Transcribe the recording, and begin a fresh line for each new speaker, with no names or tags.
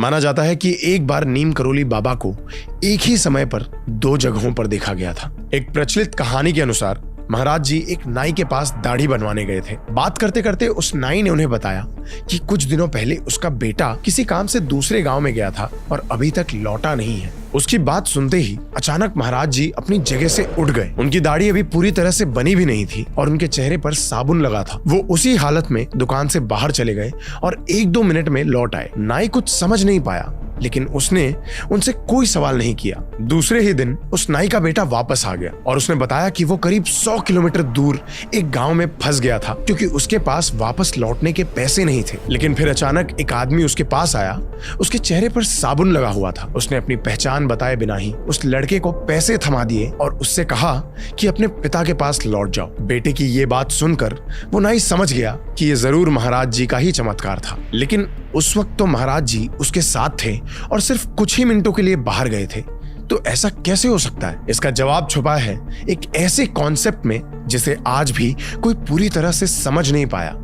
माना जाता है कि एक बार नीम करोली बाबा को एक ही समय पर 2 जगहों पर देखा गया था। एक प्रचलित कहानी के अनुसार महाराज जी एक नाई के पास दाढ़ी बनवाने गए थे। बात करते करते उस नाई ने उन्हें बताया कि कुछ दिनों पहले उसका बेटा किसी काम से दूसरे गांव में गया था और अभी तक लौटा नहीं है। उसकी बात सुनते ही अचानक महाराज जी अपनी जगह से उठ गए। उनकी दाढ़ी अभी पूरी तरह से बनी भी नहीं थी और उनके चेहरे पर साबुन लगा था। वो उसी हालत में दुकान से बाहर चले गए और 1-2 मिनट में लौट आए। नाई कुछ समझ नहीं पाया, लेकिन उसने उनसे कोई सवाल नहीं किया। दूसरे ही दिन उस नाई का बेटा वापस आ गया और उसने बताया कि वो करीब 100 किलोमीटर दूर एक गांव में फंस गया था क्योंकि उसके पास वापस लौटने के पैसे नहीं थे। लेकिन फिर अचानक एक आदमी उसके पास आया। उसके चेहरे पर साबुन लगा हुआ था। उसने अपनी पहचान बताए बिना ही उस लड़के को पैसे थमा दिए और उससे कहा कि अपने पिता के पास लौट जाओ। बेटे की ये बात सुनकर वो नाई समझ गया कि ये जरूर महाराज जी का ही चमत्कार था। लेकिन उस वक्त तो महाराज जी उसके साथ थे और सिर्फ कुछ ही मिनटों के लिए बाहर गए थे। तो ऐसा कैसे हो सकता है? इसका जवाब छुपा है एक ऐसे कॉन्सेप्ट में जिसे आज भी कोई पूरी तरह से समझ नहीं पाया।